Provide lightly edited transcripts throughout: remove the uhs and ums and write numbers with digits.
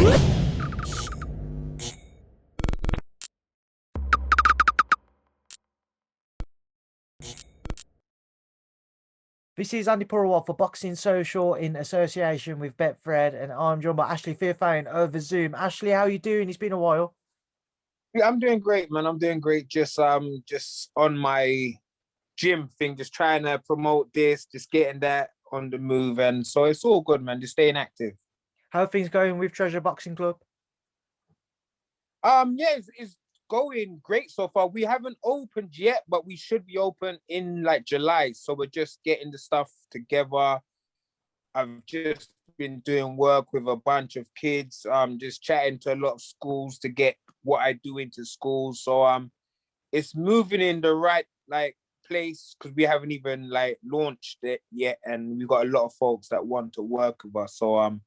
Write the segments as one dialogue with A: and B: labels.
A: This is Andi Purewal for Boxing Social in association with Betfred, and I'm joined by Ashley Theophane over Zoom. Ashley, how you doing? It's been a while.
B: Yeah, I'm doing great, man. I'm doing great. Just on my gym thing, just trying to promote this, just getting that on the move, and so it's all good, man. Just staying active.
A: How are things going with Treasure Boxing Club?
B: Yeah, it's going great so far. We haven't opened yet, but we should be open in like July. So we're just getting the stuff together. I've just been doing work with a bunch of kids, just chatting to a lot of schools to get what I do into schools. So it's moving in the right like place because we haven't even like launched it yet, and we've got a lot of folks that want to work with us. So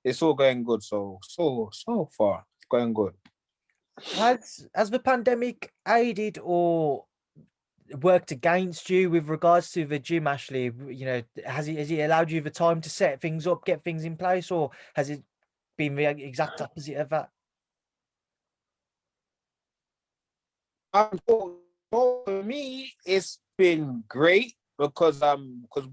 B: it's all going good. So far it's going good.
A: Has the pandemic aided or worked against you with regards to the gym, Ashley? You know, has it allowed you the time to set things up, get things in place, or has it been the exact opposite of that?
B: For me, it's been great because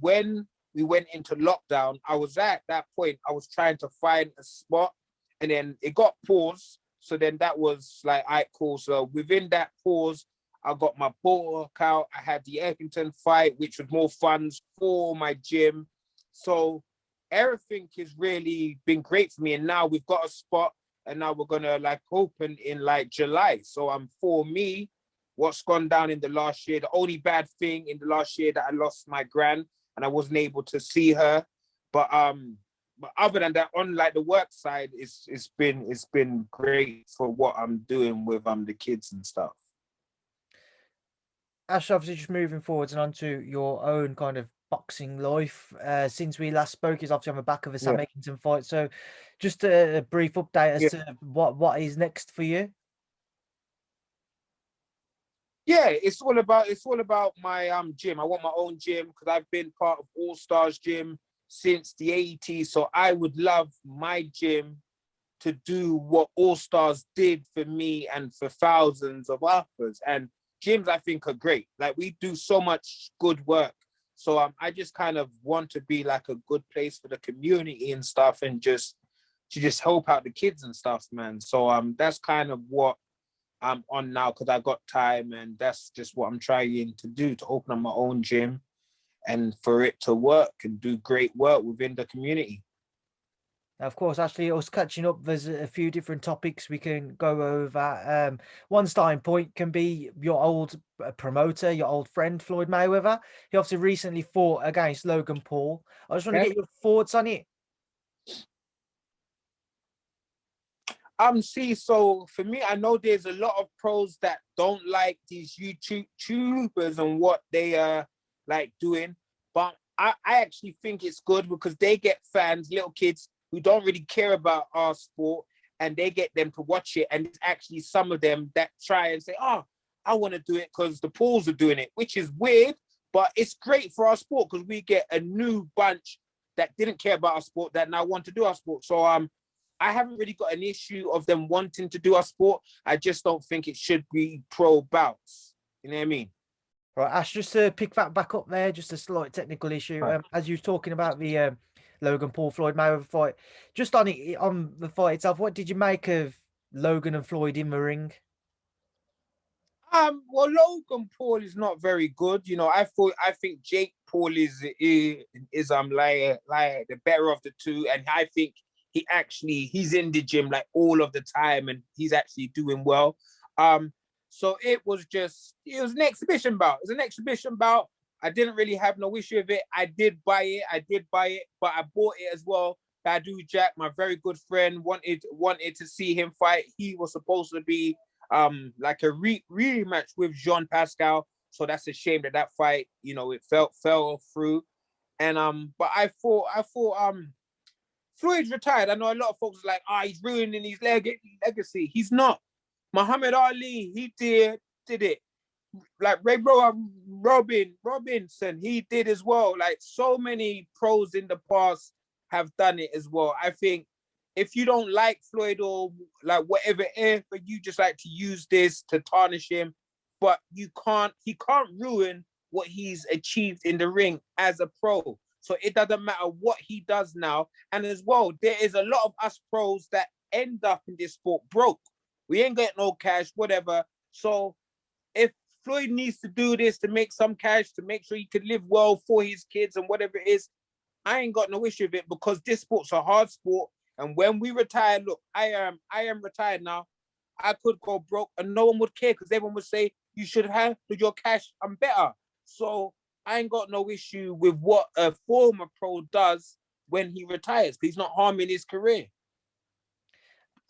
B: when we went into lockdown, I was at that point. I was trying to find a spot, and then it got paused. So then that was like, all right, cool. So within that pause, I got my workout. I had the Eckington fight, which was more funds for my gym. So everything has really been great for me. And now we've got a spot, and now we're gonna like open in like July. So for me, what's gone down in the last year, the only bad thing in the last year that I lost my gran and I wasn't able to see her. But other than that, on like the work side, it's been great for what I'm doing with the kids and stuff.
A: Ash, obviously just moving forwards and onto your own kind of boxing life. Since we last spoke is obviously on the back of the Sam Eckington fight. So just a brief update as to what is next for you.
B: Yeah, it's all about my gym. I want my own gym because I've been part of All Stars Gym since the 80s. So I would love my gym to do what All Stars did for me and for thousands of others. And gyms, I think, are great. Like, we do so much good work. So I just kind of want to be like a good place for the community and stuff, and just help out the kids and stuff, man. So that's kind of what I'm on now because I got time, and that's just what I'm trying to do, to open up my own gym and for it to work and do great work within the community.
A: Of course, actually, us catching up, there's a few different topics we can go over. One starting point can be your old promoter, your old friend, Floyd Mayweather. He obviously recently fought against Logan Paul. I just want to get your thoughts on it.
B: So for me, I know there's a lot of pros that don't like these YouTubers and what they are like doing, but I actually think it's good because they get fans, little kids who don't really care about our sport, and they get them to watch it. And it's actually some of them that try and say, oh, I want to do it because the Pauls are doing it, which is weird, but it's great for our sport because we get a new bunch that didn't care about our sport that now want to do our sport. So I haven't really got an issue of them wanting to do our sport. I just don't think it should be pro bouts. You know what I mean?
A: Right, Ash, just to pick that back up there, just a slight technical issue. As you were talking about the Logan Paul Floyd Mayweather fight, just on the fight itself, what did you make of Logan and Floyd in the ring?
B: Well, Logan Paul is not very good. You know, I think Jake Paul is like the better of the two, and I think he's in the gym like all of the time, and he's actually doing well. So it was an exhibition bout. It was an exhibition bout. I didn't really have no issue with it. I did buy it, but I bought it as well. Badu Jack, my very good friend, wanted to see him fight. He was supposed to be like a rematch with Jean Pascal. So that's a shame that fight, you know, it fell through. And but I thought Floyd's retired. I know a lot of folks are like, he's ruining his legacy. He's not. Muhammad Ali, he did it. Like Robinson, he did as well. Like, so many pros in the past have done it as well. I think if you don't like Floyd or like whatever, but you just like to use this to tarnish him, but he can't ruin what he's achieved in the ring as a pro. So it doesn't matter what he does now. And as well, there is a lot of us pros that end up in this sport broke. We ain't getting no cash, whatever. So if Floyd needs to do this to make some cash, to make sure he can live well for his kids and whatever it is, I ain't got no issue with it, because this sport's a hard sport. And when we retire, look, I am retired now. I could go broke and no one would care, because everyone would say, you should have your cash, I'm better. So I ain't got no issue with what a former pro does when he retires, because he's not harming his career.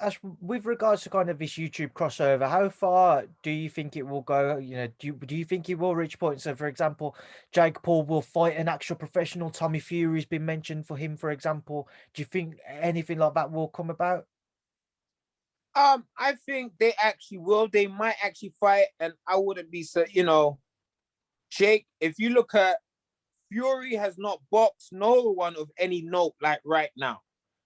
A: Ash, with regards to kind of this YouTube crossover, how far do you think it will go? You know, do you think it will reach points? So, for example, Jake Paul will fight an actual professional. Tommy Fury's been mentioned for him, for example. Do you think anything like that will come about?
B: I think they actually will. They might actually fight, and I wouldn't be so. You know, Jake. If you look at Fury, has not boxed no one of any note like right now.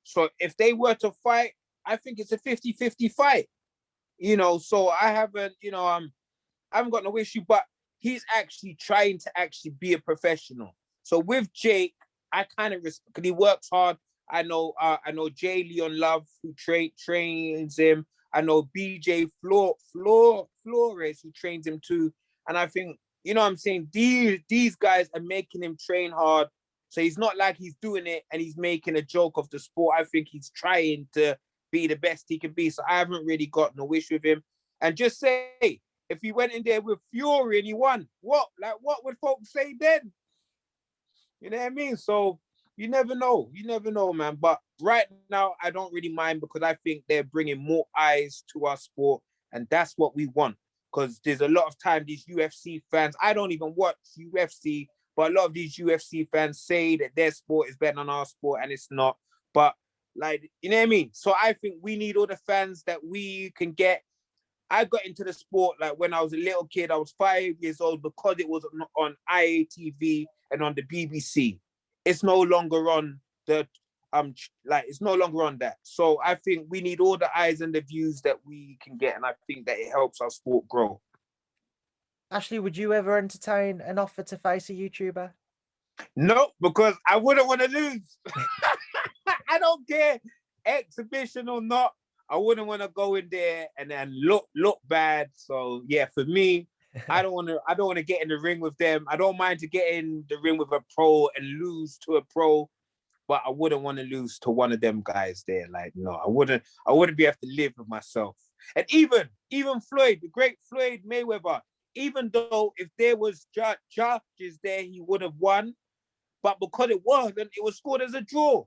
B: So if they were to fight, I think it's a 50-50 fight. You know, so I haven't, I haven't got no issue, but he's actually trying to actually be a professional. So with Jake, I kind of respect, because he works hard. I know Jay Leon Love, who trains him. I know BJ Flores, who trains him too. And I think, you know what I'm saying, these guys are making him train hard. So he's not like he's doing it and he's making a joke of the sport. I think he's trying to be the best he can be. So I haven't really got no wish with him. And just say, if he went in there with Fury and he won, what would folks say then? You know what I mean? So you never know. You never know, man. But right now, I don't really mind, because I think they're bringing more eyes to our sport. And that's what we want. Because there's a lot of time these UFC fans, I don't even watch UFC, but a lot of these UFC fans say that their sport is better than our sport, and it's not. But like, you know what I mean? So I think we need all the fans that we can get. I got into the sport like when I was a little kid. I was 5 years old, because it was on IATV and on the BBC. It's no longer on the it's no longer on that. So I think we need all the eyes and the views that we can get, and I think that it helps our sport grow.
A: Ashley, would you ever entertain an offer to face a YouTuber?
B: No, because I wouldn't want to lose. I don't care, exhibition or not. I wouldn't want to go in there and then look bad. So yeah, for me, I don't want to get in the ring with them. I don't mind to get in the ring with a pro and lose to a pro, but I wouldn't want to lose to one of them guys there. Like, no, I wouldn't be able to live with myself. And even Floyd, the great Floyd Mayweather, even though if there was judges there, he would have won. But because it wasn't, it was scored as a draw.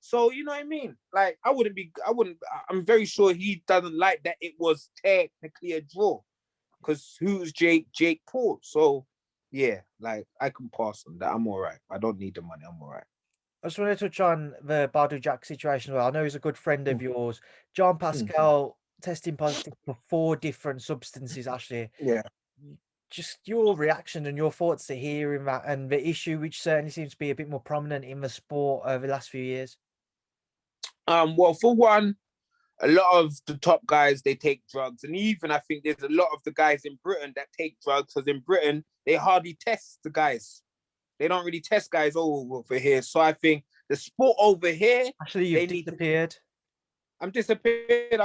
B: So, you know what I mean? Like, I'm very sure he doesn't like that it was technically a draw. Because who's Jake Paul? So, yeah, like, I can pass on that. I'm all right. I don't need the money. I'm all right.
A: I just want to touch on the Badu Jack situation as well. I know he's a good friend of yours. John
B: Mm.
A: Pascal testing positive for 4 different substances, Ashley.
B: Yeah.
A: Just your reaction and your thoughts to hearing that, and the issue, which certainly seems to be a bit more prominent in the sport over the last few years.
B: Well, for one, a lot of the top guys, they take drugs. And even I think there's a lot of the guys in Britain that take drugs, because in Britain, they hardly test the guys. They don't really test guys over here. So I think the sport over here...
A: Actually, you've disappeared.
B: I'm disappeared.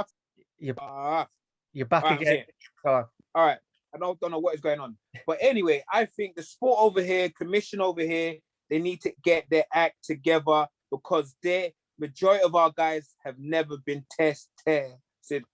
A: You're back again.
B: All right. I don't know what is going on. But anyway, I think the sport over here, commission over here, they need to get their act together, because the majority of our guys have never been tested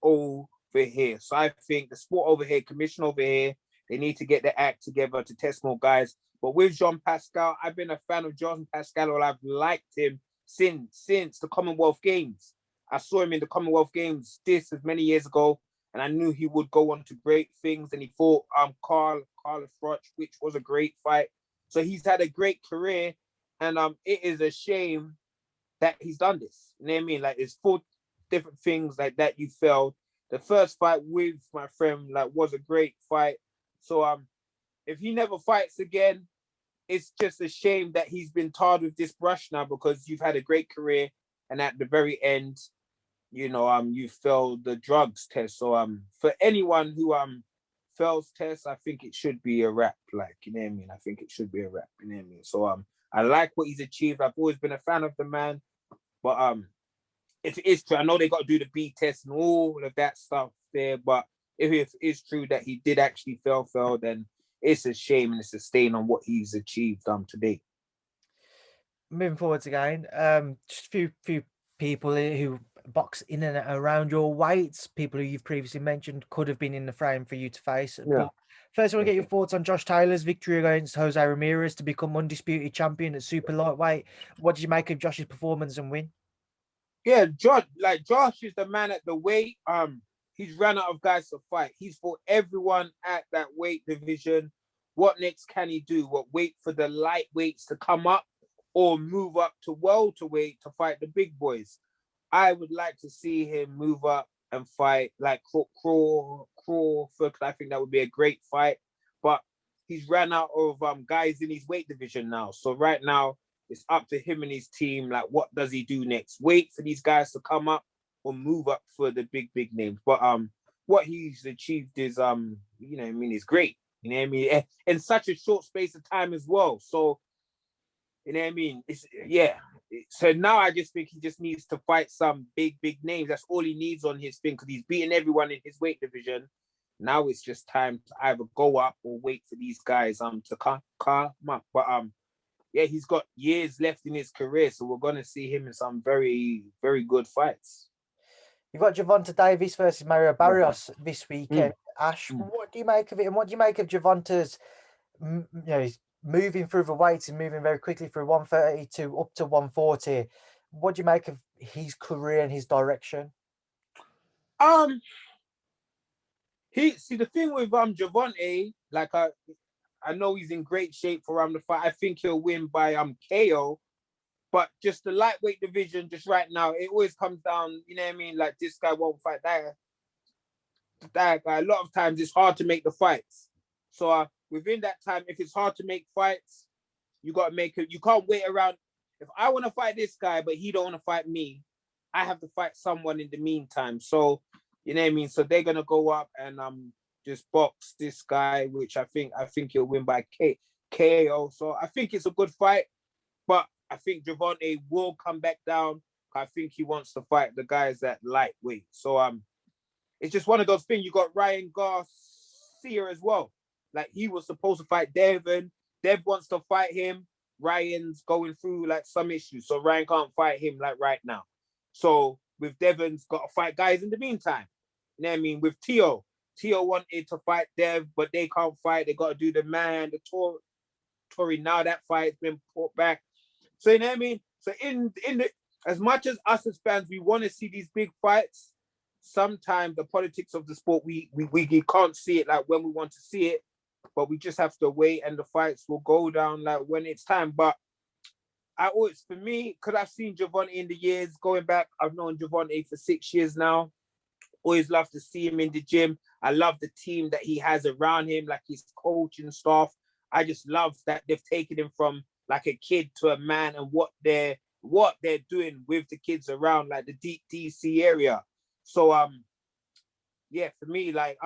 B: over here. So I think the sport over here, commission over here, they need to get their act together to test more guys. But with Jean Pascal, I've been a fan of Jean Pascal, or I've liked him since the Commonwealth Games. I saw him in the Commonwealth Games this as many years ago, and I knew he would go on to great things. And he fought Carl Froch, which was a great fight. So he's had a great career, and it is a shame that he's done this. You know what I mean? Like, there's 4 different things like that you failed. The first fight with my friend was a great fight. So if he never fights again, it's just a shame that he's been tarred with this brush now, because you've had a great career, and at the very end, you failed the drugs test. So for anyone who fails tests, I think it should be a wrap. Like, you know what I mean? I think it should be a wrap. You know what I mean? So I like what he's achieved. I've always been a fan of the man, but if it is true, I know they got to do the B test and all of that stuff there. But if it's true that he did actually fail, then it's a shame and it's a stain on what he's achieved today.
A: Moving forwards again, just a few people who box in and around your weights, people who you've previously mentioned could have been in the frame for you to face.
B: Yeah.
A: But first, I want to get your thoughts on Josh Taylor's victory against Jose Ramirez to become undisputed champion at super lightweight. What did you make of Josh's performance and win?
B: Yeah, Josh is the man at the weight. He's ran out of guys to fight. He's fought everyone at that weight division. What next can he do? What, wait for the lightweights to come up or move up to welterweight to fight the big boys? I would like to see him move up and fight like Crawford. I think that would be a great fight. But he's ran out of guys in his weight division now. So right now, it's up to him and his team. Like, what does he do next? Wait for these guys to come up or move up for the big names. But what he's achieved is is great. You know what I mean? In such a short space of time as well. So, you know what I mean? So now I just think he just needs to fight some big names. That's all he needs on his thing, because he's beaten everyone in his weight division. Now it's just time to either go up or wait for these guys to come up. But yeah, he's got years left in his career, so we're gonna see him in some very, very good fights.
A: You've got Javonta Davis versus Mario Barros this weekend. Ash, what do you make of it? And what do you make of Javonta's, he's moving through the weights and moving very quickly through 130 to up to 140. What do you make of his career and his direction?
B: The thing with Javonta, like I know he's in great shape for the fight. I think he'll win by KO. But just the lightweight division, just right now, it always comes down, you know what I mean? Like, this guy won't fight that guy. A lot of times it's hard to make the fights. So within that time, if it's hard to make fights, you got to make it. You can't wait around. If I want to fight this guy, but he don't want to fight me, I have to fight someone in the meantime. So, you know what I mean? So they're going to go up and just box this guy, which I think he'll win by KO. So I think it's a good fight. But I think Javonta will come back down. I think he wants to fight the guys at lightweight. So it's just one of those things. You got Ryan Garcia as well. Like, he was supposed to fight Devin. Dev wants to fight him. Ryan's going through like some issues, so Ryan can't fight him like right now. So with Devon's got to fight guys in the meantime. You know what I mean? With Tio wanted to fight Dev, but they can't fight. They got to do the Tory. Now that fight's been put back. So, you know what I mean? So in the, as much as us as fans, we want to see these big fights, sometimes the politics of the sport, we can't see it like when we want to see it, but we just have to wait and the fights will go down like when it's time. But for me, because I've seen Javonta in the years going back, I've known Javonta for 6 years now. Always love to see him in the gym. I love the team that he has around him, like his coaching staff. I just love that they've taken him from like a kid to a man, and what they're doing with the kids around, like the deep DC area. So for me, like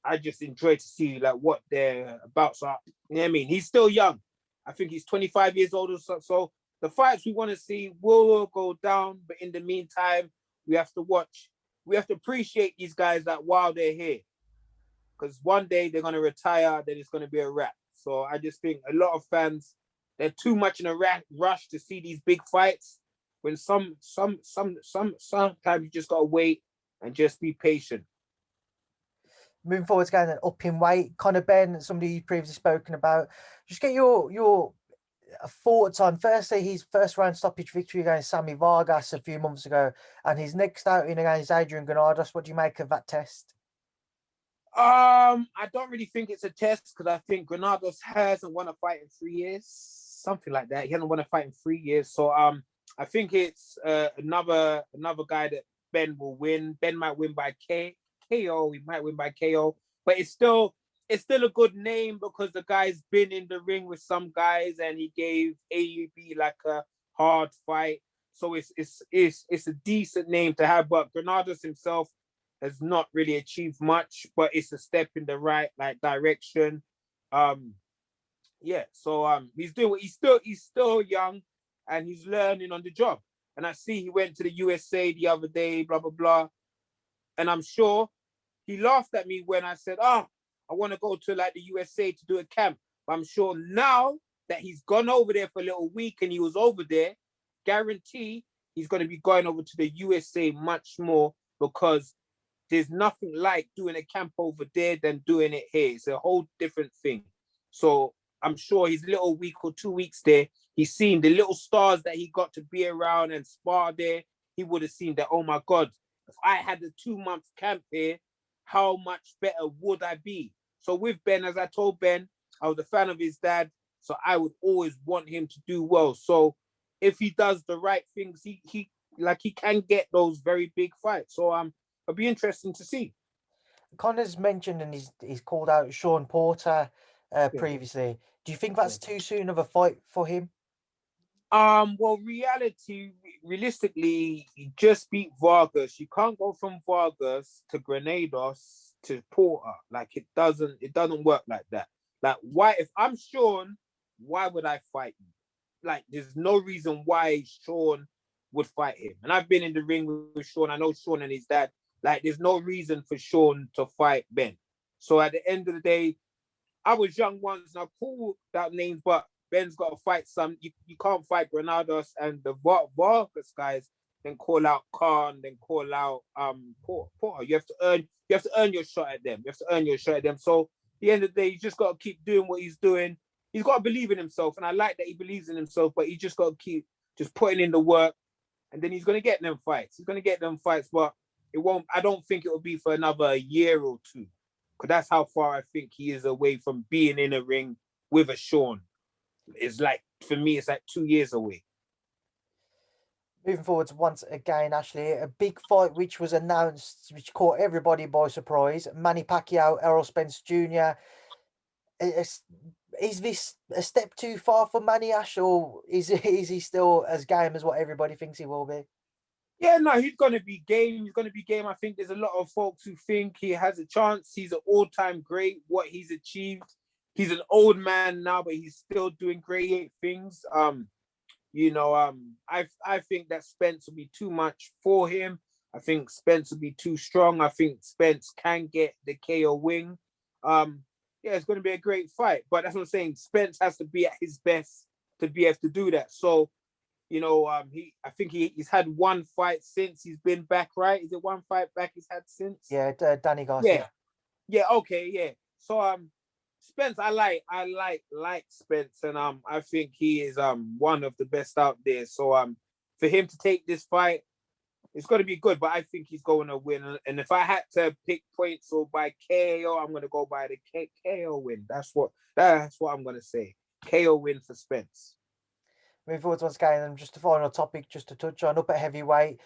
B: I just enjoy to see like what their bouts are. You know what I mean? He's still young. I think he's 25 years old or so. So the fights we want to see will go down, but in the meantime, we have to watch. We have to appreciate these guys that while they're here, because one day they're gonna retire, then it's gonna be a wrap. So I just think a lot of fans, they're too much in a rush to see these big fights. When sometimes you just gotta wait and just be patient.
A: Moving forward, going up in weight, Conor Benn, somebody you've previously spoken about. Just get your thoughts on, firstly, his first round stoppage victory against Sammy Vargas a few months ago, and his next outing against Adrian Granados. What do you make of that test?
B: I don't really think it's a test, because I think Granados hasn't won a fight in 3 years, something like that. He hasn't won a fight in 3 years, so I think it's another guy that Ben will win. Ben might win by KO. He might win by KO, but it's still a good name, because the guy's been in the ring with some guys and he gave AUB like a hard fight. So it's a decent name to have. But Granados himself has not really achieved much, but it's a step in the right direction. Yeah, so he's doing what he's still young and he's learning on the job. And I see he went to the USA the other day, blah blah blah. And I'm sure he laughed at me when I said, I want to go to like the USA to do a camp. But I'm sure now that he's gone over there for a little week and he was over there, guarantee he's going to be going over to the USA much more, because there's nothing like doing a camp over there than doing it here. It's a whole different thing. So I'm sure his little week or 2 weeks there, he's seen the little stars that he got to be around and spar there. He would have seen that, oh my God, if I had a 2-month camp here, how much better would I be? So with Ben, as I told Ben, I was a fan of his dad, so I would always want him to do well. So if he does the right things, he can get those very big fights. So it'll be interesting to see.
A: Conor's mentioned and he's called out Shawn Porter previously. Do you think that's too soon of a fight for him?
B: Well, realistically, he just beat Vargas. You can't go from Vargas to Granados to Porter. Like it doesn't work like that. Like, why, if I'm Shawn, why would I fight you? Like, there's no reason why Shawn would fight him. And I've been in the ring with Shawn. I know Shawn and his dad. Like, there's no reason for Shawn to fight Ben. So at the end of the day, I was young once and I called out names, but Ben's got to fight some. You can't fight Granados and the Vargas guys, then call out Khan, then call out Porter. You have to earn your shot at them. So at the end of the day, you just got to keep doing what he's doing. He's got to believe in himself, and I like that he believes in himself, but he just got to keep just putting in the work, and then he's going to get them fights. But it won't. I don't think it will be for another year or two, because that's how far I think he is away from being in a ring with a Shawn. It's like, for me, it's like 2 years away.
A: Moving forwards once again, Ashley, a big fight which was announced, which caught everybody by surprise. Manny Pacquiao, Errol Spence Jr. Is this a step too far for Manny, Ash, or is he still as game as what everybody thinks he will be?
B: Yeah, no, he's going to be game. I think there's a lot of folks who think he has a chance. He's an all-time great, what he's achieved. He's an old man now, but he's still doing great things. I think that Spence will be too much for him. I think Spence will be too strong. I think Spence can get the KO win. It's going to be a great fight. But that's what I'm saying. Spence has to be at his best to be able to do that. So, I think he's had one fight since he's been back, right? Is it one fight back he's had since?
A: Yeah, Danny Garcia.
B: Yeah, okay, yeah. So Spence, I like Spence, and I think he is one of the best out there. So for him to take this fight, it's going to be good. But I think he's going to win. And if I had to pick points or by KO, I'm going to go by the KO win. That's what I'm going to say. KO win for Spence.
A: Moving forward once again, and just a final topic, just to touch on, up at heavyweight.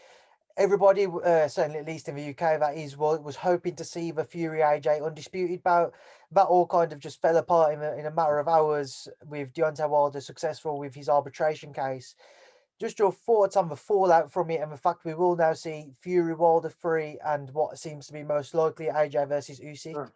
A: Everybody, certainly at least in the UK, that is, was hoping to see the Fury AJ undisputed bout. That all kind of just fell apart in a matter of hours with Deontay Wilder successful with his arbitration case. Just your thoughts on the fallout from it and the fact we will now see Fury Wilder 3 and what seems to be most likely AJ versus Usyk.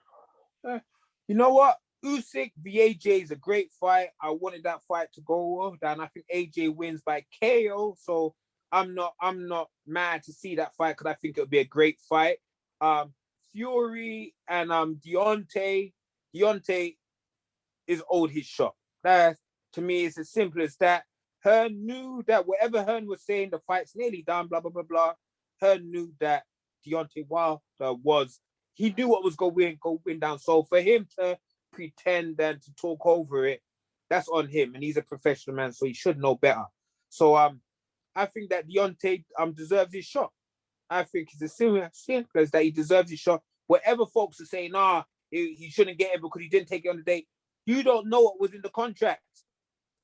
B: You know what? Usyk v AJ is a great fight. I wanted that fight to go down. I think AJ wins by KO. So I'm not mad to see that fight, because I think it'll be a great fight. Fury and Deontay is owed his shot. That, to me, it's as simple as that. Hearn knew that whatever Hearn was saying, the fight's nearly done, blah blah blah blah. Hearn knew that Deontay Wilder he knew what was going down. So for him to pretend and to talk over it, that's on him, and he's a professional man, so he should know better. So I think that Deontay deserves his shot. I think it's as simple as that. He deserves his shot. Whatever folks are saying, he shouldn't get it because he didn't take it on the date. You don't know what was in the contract.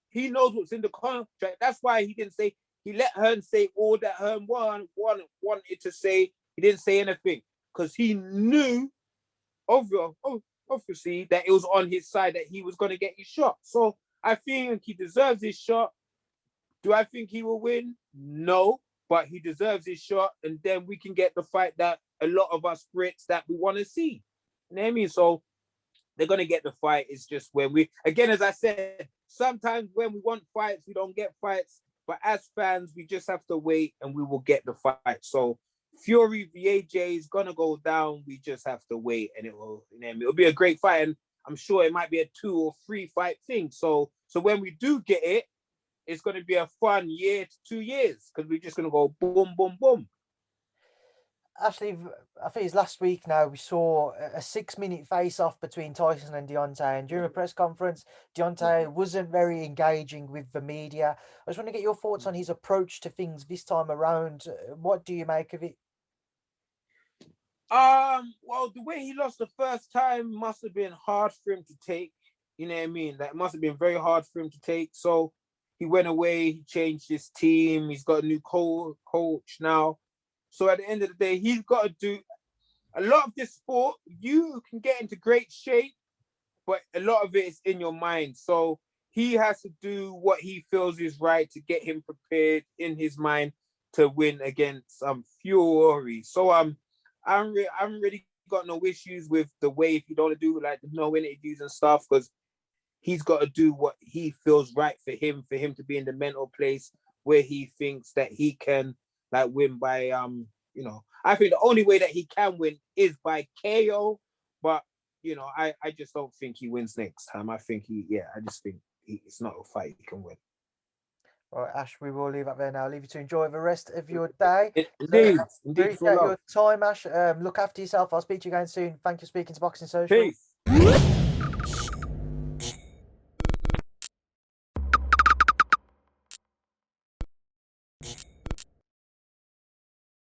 B: He knows what's in the contract. That's why he didn't say. He let Hearn say all that Hearn wanted to say. He didn't say anything because he knew, obviously, that it was on his side that he was going to get his shot. So I think he deserves his shot. Do I think he will win? No, but he deserves his shot, and then we can get the fight that a lot of us Brits that we want to see. You know what I mean? So they're gonna get the fight. It's just when we, again, as I said, sometimes when we want fights, we don't get fights. But as fans, we just have to wait, and we will get the fight. So Fury VAJ is gonna go down. We just have to wait, and it will. You know what I mean? It'll be a great fight, and I'm sure it might be a 2 or 3 fight thing. So when we do get it, it's going to be a fun year to 2 years because we're just going to go boom, boom, boom.
A: Actually, I think it's last week now, we saw a 6-minute face-off between Tyson and Deontay. And during a press conference, Deontay wasn't very engaging with the media. I just want to get your thoughts on his approach to things this time around. What do you make of it?
B: Well, the way he lost the first time must have been hard for him to take. You know what I mean? That must have been very hard for him to take. So he went away, he changed his team, he's got a new coach now. So at the end of the day, he's got to do a lot of this sport. You can get into great shape, but a lot of it is in your mind. So he has to do what he feels is right to get him prepared in his mind to win against Fury. So I haven't really got no issues with the way, if you don't want to do like no interviews and stuff, because he's got to do what he feels right for him to be in the mental place where he thinks that he can like win by you know, I think the only way that he can win is by KO, but you know, I just don't think he wins next time. I think I just think it's not a fight he can win.
A: All right, Ash, we will leave that there now. I'll leave you to enjoy the rest of your day.
B: Indeed.
A: Appreciate your time, Ash. Look after yourself. I'll speak to you again soon. Thank you for speaking to Boxing Social.
B: Peace.